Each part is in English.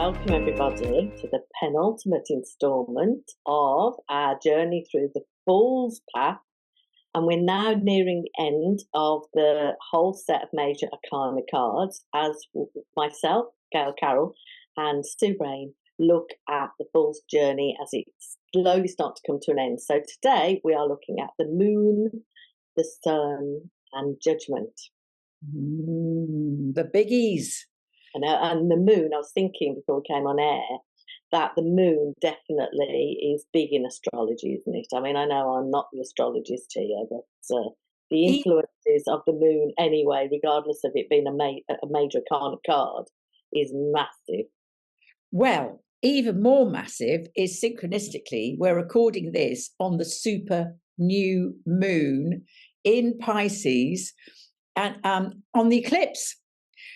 welcome everybody to the penultimate instalment of our journey through the Fool's Path. And we're now nearing the end of the whole set of major arcana cards as myself, Gail Carroll, and Sue Brain look at the Fool's journey as it slowly starts to come to an end. So today we are looking at the Moon, the Sun, and Judgment. The biggies. And the Moon, I was thinking before we came on air, that the Moon definitely is big in astrology, isn't it? I mean, I know I'm not the astrologist here, but the influences of the Moon anyway, regardless of it being a major arcana card, is massive. Well, even more massive is synchronistically, we're recording this on the super new moon in Pisces and on the eclipse.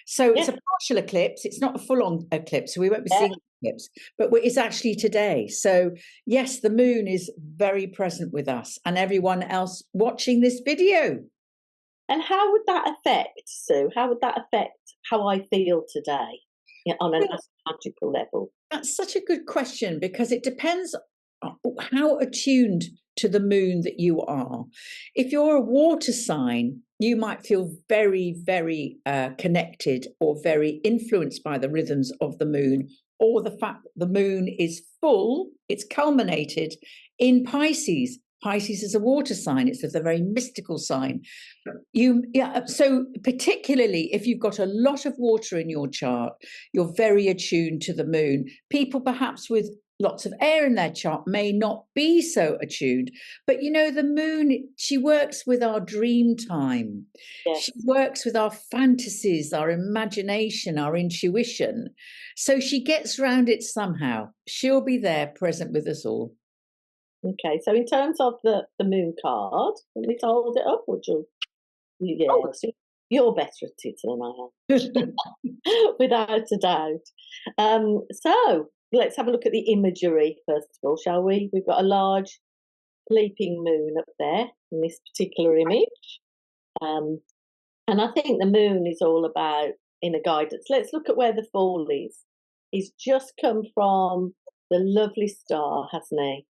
So it's a partial eclipse. It's not a full-on eclipse, so we won't be seeing the eclipse, but it's actually today. So yes, the moon is very present with us and everyone else watching this video. And how would that affect, Sue? How would that affect how I feel today on an astrological level? That's such a good question because it depends on how attuned to the moon that you are. If you're a water sign, you might feel very, very connected or very influenced by the rhythms of the moon, or the fact that the moon is full, it's culminated in Pisces. Pisces is a water sign. It's a very mystical sign. So particularly if you've got a lot of water in your chart, you're very attuned to the moon. People perhaps with lots of air in their chart may not be so attuned, but the moon, she works with our dream time. Yes. She works with our fantasies, our imagination, our intuition. So she gets around it somehow. She'll be there present with us all. Okay, so in terms of the moon card, let me hold it up, would you? You're better at it than I am, without a doubt. So let's have a look at the imagery first of all, shall we? We've got a large sleeping moon up there in this particular image. And I think the moon is all about inner guidance. Let's look at where the Fool is. He's just come from the lovely star, hasn't he?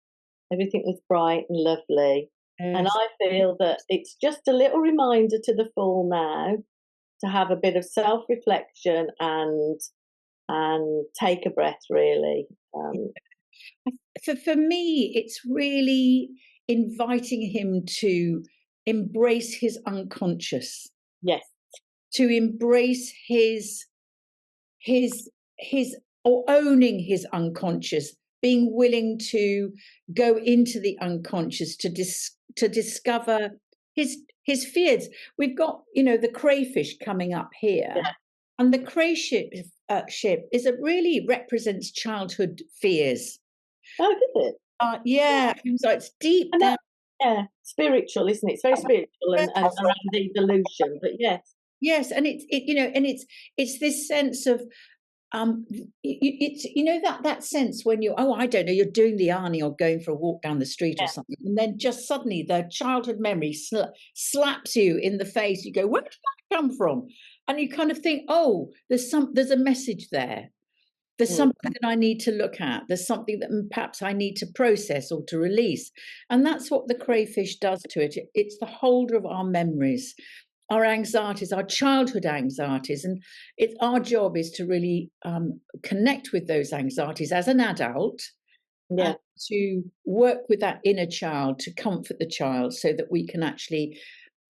Everything was bright and lovely. Yes. And I feel that it's just a little reminder to the Fool now to have a bit of self-reflection and take a breath, really. For me, it's really inviting him to embrace his unconscious. Yes. To embrace his or owning his unconscious, being willing to go into the unconscious to discover his fears. We've got, the crayfish coming up here, and the crayfish ship really represents childhood fears. Oh, does it? Yeah. So it's deep down. Yeah, spiritual, isn't it? It's very spiritual and around evolution. But yes. Yes, and it's this sense of it's that sense when I don't know, you're doing the Arnie or going for a walk down the street or something, and then just suddenly the childhood memory slaps you in the face. You go, where did that come from? And you kind of think, oh, there's a message there. There's something that I need to look at. There's something that perhaps I need to process or to release. And that's what the crayfish does to it. It's the holder of our memories, our anxieties, our childhood anxieties. And our job is to really connect with those anxieties as an adult, to work with that inner child, to comfort the child so that we can actually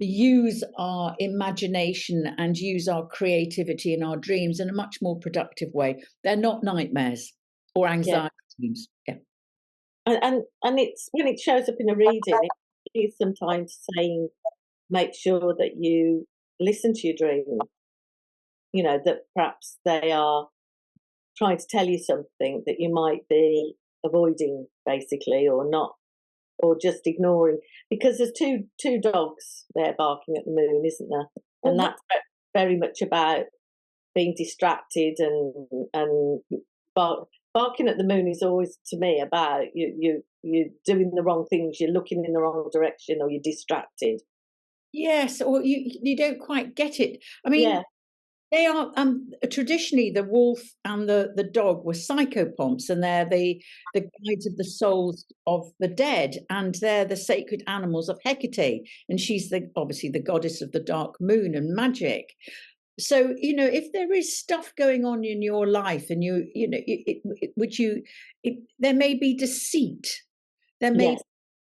use our imagination and use our creativity and our dreams in a much more productive way. They're not nightmares or anxiety dreams. Yeah. And it's when it shows up in a reading, it is sometimes saying, make sure that you listen to your dreams. That perhaps they are trying to tell you something that you might be avoiding, basically, or not, or just ignoring, because there's two dogs there barking at the moon, isn't there? And that's very much about being distracted and barking at the moon is always, to me, about you're doing the wrong things, you're looking in the wrong direction, or you're distracted. Yes, or you don't quite get it. I mean, They are traditionally the wolf and the dog were psychopomps, and they're the guides of the souls of the dead, and they're the sacred animals of Hecate, and she's obviously the goddess of the dark moon and magic. So if there is stuff going on in your life, and there may be deceit, there may Yes.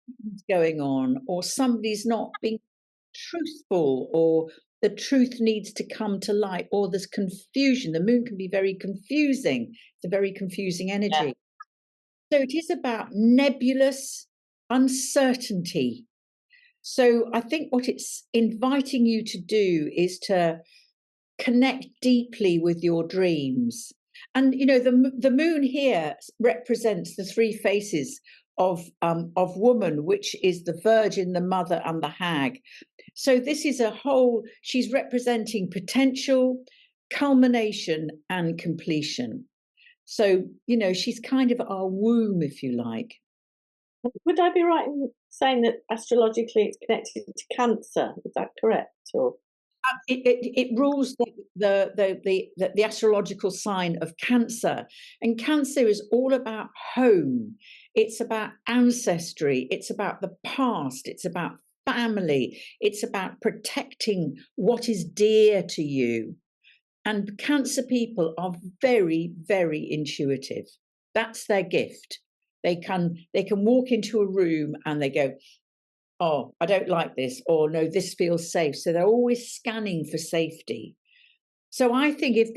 be things going on, or somebody's not being truthful, or the truth needs to come to light, or there's confusion. The moon can be very confusing. It's a very confusing energy. Yeah. So it is about nebulous uncertainty. So I think what it's inviting you to do is to connect deeply with your dreams. And the moon here represents the three faces of woman, which is the virgin, the mother, and the hag. So this is she's representing potential, culmination, and completion. So, she's kind of our womb, if you like. Would I be right in saying that astrologically it's connected to Cancer? Is that correct? Or it rules the astrological sign of Cancer, and Cancer is all about home. It's about ancestry. It's about the past. It's about family. It's about protecting what is dear to you. And Cancer people are very, very intuitive. That's their gift. They can walk into a room and they go, oh, I don't like this, or no, this feels safe. So they're always scanning for safety. So I think if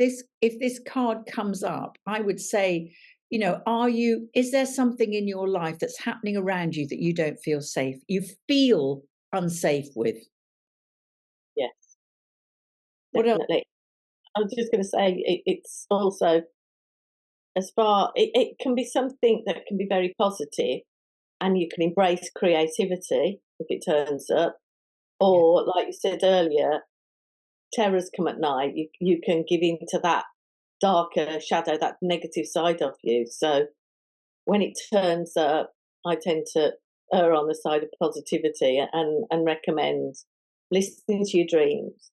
this card comes up, I would say, is there something in your life that's happening around you that you don't feel safe? You feel unsafe with? Yes. What else? Definitely. I was just going to say it's also it can be something that can be very positive, and you can embrace creativity if it turns up, or like you said earlier, terrors come at night. You can give in to that darker shadow, that negative side of you. So when it turns up, I tend to err on the side of positivity and recommend listening to your dreams,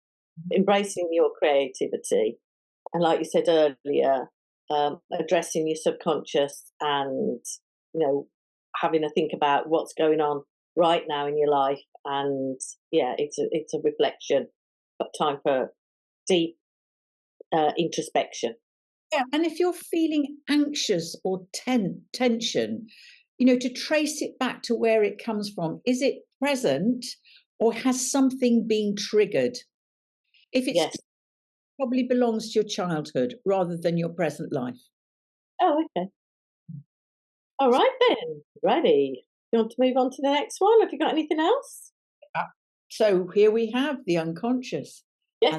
embracing your creativity, and like you said earlier, addressing your subconscious, and having a think about what's going on right now in your life. And it's a reflection, but time for deep introspection. Yeah, and if you're feeling anxious or tension, to trace it back to where it comes from. Is it present, or has something been triggered? If it's Yes. probably belongs to your childhood rather than your present life. Oh, okay. All right then. Ready. You want to move on to the next one? Have you got anything else? So here we have the unconscious. Yes.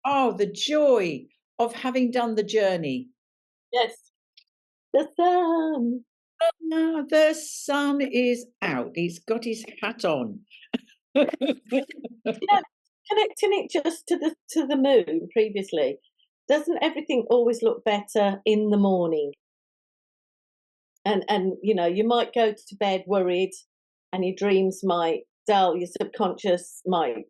And, the joy of having done the journey. Yes. The sun. Now the sun is out. He's got his hat on. Yeah, connecting it just to the moon previously, doesn't everything always look better in the morning? And you might go to bed worried, and your dreams might dull, your subconscious might,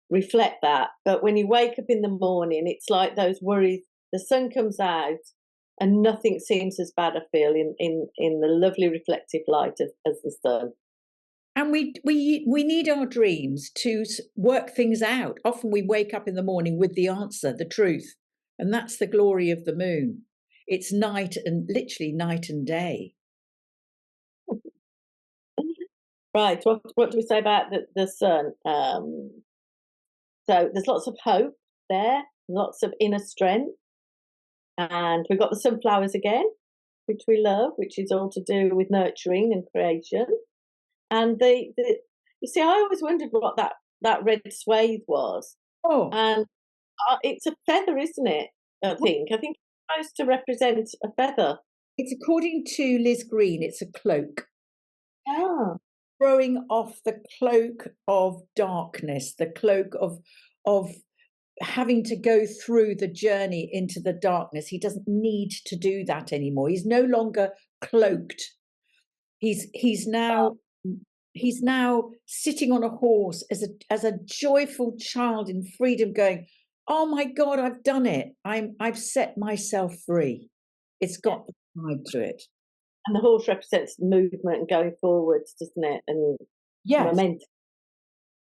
reflect that. But when you wake up in the morning, it's like those worries, the sun comes out and nothing seems as bad, I feel, in the lovely reflective light as the sun. And we need our dreams to work things out. Often we wake up in the morning with the answer, the truth, and that's the glory of the moon. It's literally night and day. Right. What do we say about the sun? So there's lots of hope there, lots of inner strength, and we've got the sunflowers again, which we love, which is all to do with nurturing and creation. And you see, I always wondered what that red swathe was. Oh, And it's a feather, isn't it? I think it's supposed to represent a feather. it's according to Liz Green, it's a cloak. Ah. Throwing off the cloak of darkness, the cloak of having to go through the journey into the darkness. He doesn't need to do that anymore. He's no longer cloaked. He's now sitting on a horse as a joyful child in freedom, going, oh my God, I've done it. I've set myself free. It's got the vibe to it. And the horse represents movement and going forwards, doesn't it? And Yes. momentum.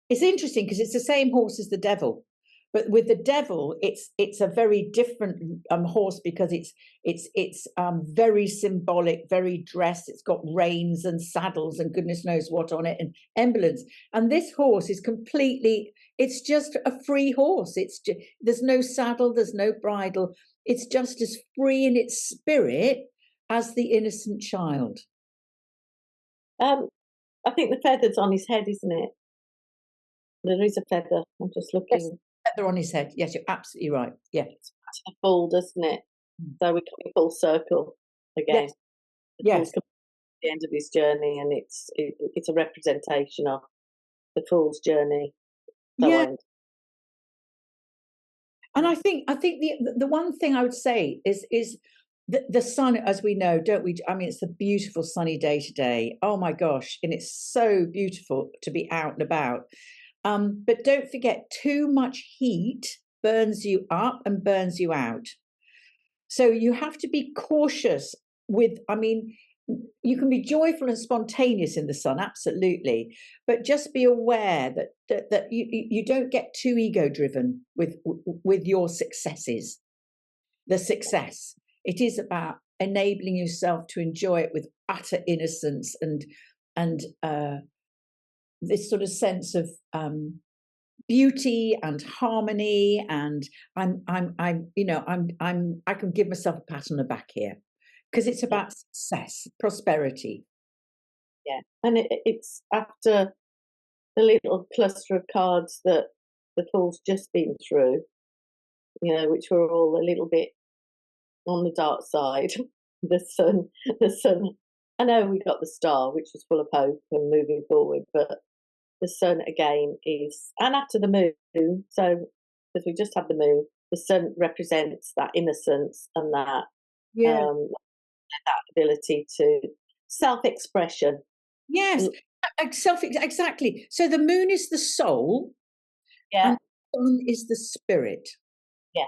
It's interesting because it's the same horse as the devil, but with the devil, it's a very different horse because it's very symbolic, very dressed. It's got reins and saddles and goodness knows what on it and emblems. And this horse is completely. It's just a free horse. There's no saddle, there's no bridle. It's just as free in its spirit as the innocent child. I think the feather's on his head, isn't it? There is a feather. I'm just looking. Yes, feather on his head. Yes, you're absolutely right. Yeah. It's a full, doesn't it? So we're coming full circle again. Yes. The the end of his journey, and it's a representation of the fool's journey. Yeah. And I think the one thing I would say is the sun, as we know, don't we? I mean, it's a beautiful sunny day today. Oh my gosh, and it's so beautiful to be out and about. But don't forget, too much heat burns you up and burns you out. So you have to be cautious with, I mean, you can be joyful and spontaneous in the sun, absolutely, but just be aware that you don't get too ego driven with your successes. The success, it is about enabling yourself to enjoy it with utter innocence and this sort of sense of beauty and harmony, and I can give myself a pat on the back here because it's about success, prosperity. Yeah, and it's after the little cluster of cards that the fool's just been through, which were all a little bit on the dark side. the sun. I know we got the star, which was full of hope and moving forward, but the sun again is, and after the moon, so because we just had the moon, the sun represents that innocence and that that ability to self-expression. Yes, exactly. So the moon is the soul, Yeah, and the sun is the spirit. yeah,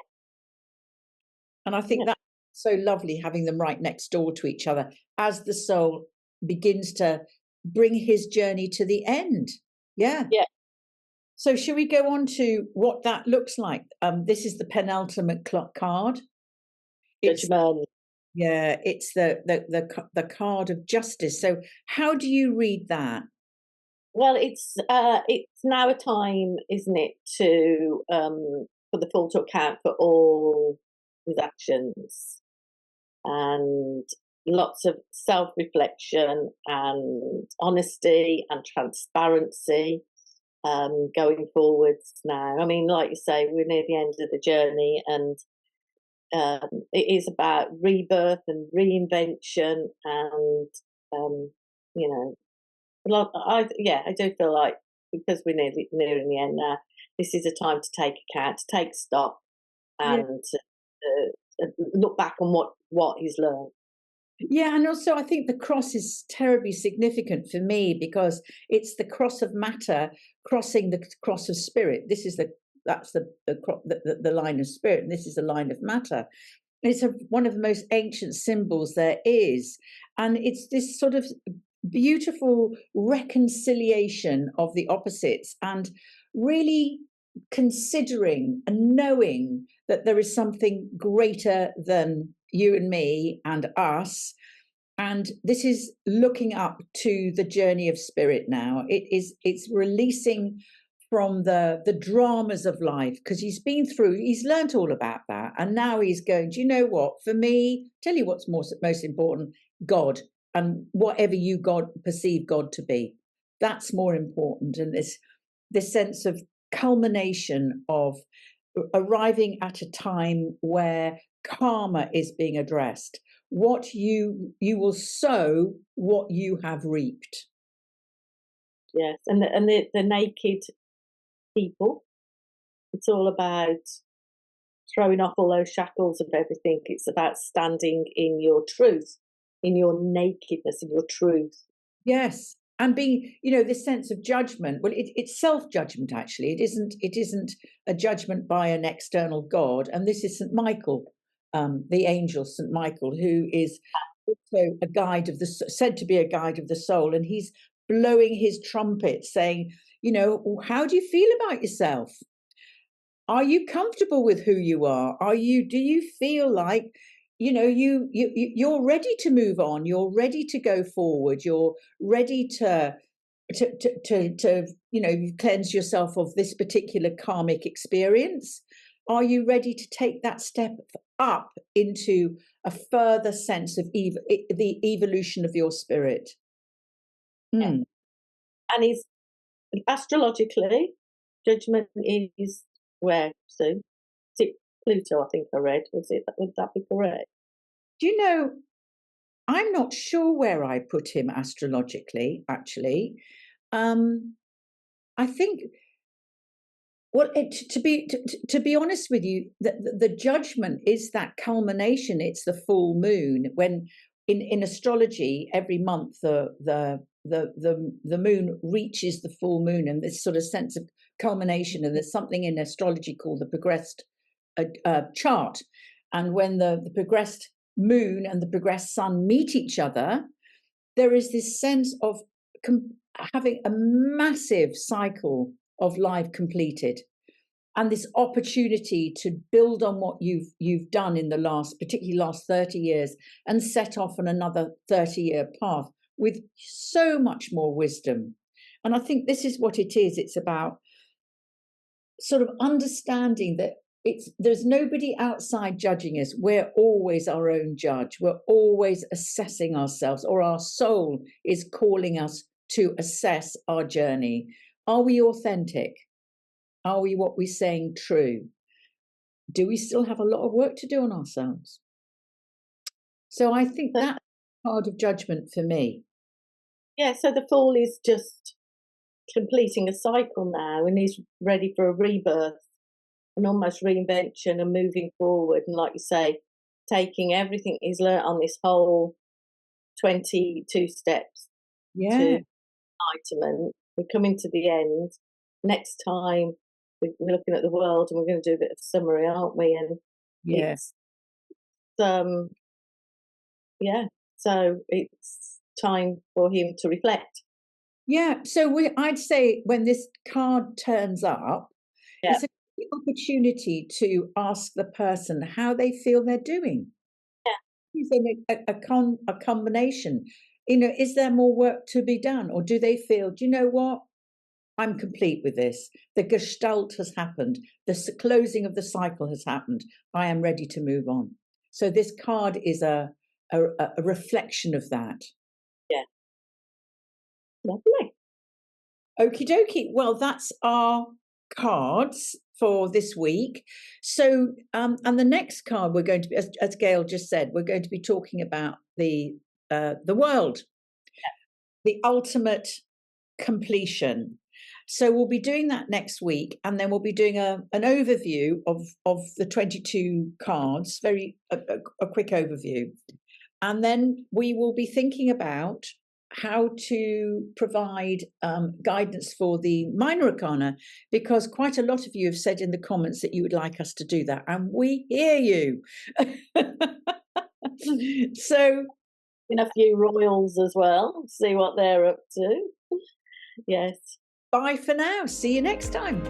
and I think that's so lovely having them right next door to each other as the soul begins to bring his journey to the end. Yeah. So should we go on to what that looks like? This is the penultimate card. Judgement. Yeah, it's the card of justice. So how do you read that? Well, it's now a time, isn't it, to for the fool to account for all his actions, and lots of self-reflection and honesty and transparency going forwards now. I mean, like you say, we're near the end of the journey, and it is about rebirth and reinvention, and you know, I do feel like because we're nearing the end now, this is a time to take account, to take stock, and to look back on what he's learned. Yeah, and also I think the cross is terribly significant for me because it's the cross of matter crossing the cross of spirit. That's the line of spirit, and this is the line of matter. It's one of the most ancient symbols there is, and it's this sort of beautiful reconciliation of the opposites and really considering and knowing that there is something greater than you and me and us. And this is looking up to the journey of spirit now. It's releasing from the dramas of life because he's learnt all about that, and now he's going, do you know what, for me, tell you what's most important, God, and whatever you perceive God to be, that's more important. And this sense of culmination of arriving at a time where karma is being addressed. What you will sow, what you have reaped. Yes, and the naked people. It's all about throwing off all those shackles of everything. It's about standing in your truth, in your nakedness, in your truth. Yes, and being, this sense of judgment. Well, it's self-judgment, actually. It isn't a judgment by an external God. And this is St. Michael, the angel St. Michael, who is also a guide of said to be a guide of the soul. And he's blowing his trumpet saying, how do you feel about yourself? Are you comfortable with who you are? Do you feel like, you're ready to move on? You're ready to go forward. You're ready to cleanse yourself of this particular karmic experience? Are you ready to take that step up into a further sense of the evolution of your spirit? Yeah. And is astrologically, Judgment is where, Sue? Is it Pluto, I think I read? Would that be correct? Do you know, I'm not sure where I put him astrologically, actually. I think, well, to be honest with you, the judgment is that culmination. It's the full moon. When in astrology, every month the moon reaches the full moon, and this sort of sense of culmination. And there's something in astrology called the progressed chart. And when the progressed moon and the progressed sun meet each other, there is this sense of having a massive cycle of life completed, and this opportunity to build on what you've done in the particularly last 30 years, and set off on another 30-year path with so much more wisdom. And I think this is what it is. It's about sort of understanding that there's nobody outside judging us. We're always our own judge. We're always assessing ourselves, or our soul is calling us to assess our journey. Are we authentic? Are we what we're saying true? Do we still have a lot of work to do on ourselves? So I think that's part of Judgment for me. Yeah, so the Fool is just completing a cycle now, and he's ready for a rebirth and almost reinvention and moving forward. And like you say, taking everything he's learnt on this whole 22 steps to enlightenment. We're coming to the end. Next time we're looking at the world, and we're going to do a bit of summary, aren't we? And so it's time for him to reflect. Yeah, so I'd say when this card turns up, it's an opportunity to ask the person how they feel they're doing. Yeah, using a combination. Is there more work to be done, or do they feel, do you know what? I'm complete with this. The gestalt has happened. The closing of the cycle has happened. I am ready to move on. So this card is a reflection of that. Yeah. Lovely. Okie dokie. Well, that's our cards for this week. So, and the next card we're going to be, as Gail just said, we're going to be talking about the world, the ultimate completion. So we'll be doing that next week, and then we'll be doing an overview of the 22 cards, a quick overview. And then we will be thinking about how to provide guidance for the minor arcana, because quite a lot of you have said in the comments that you would like us to do that, and we hear you. So, in a few royals as well, see what they're up to. Yes. Bye for now. See you next time.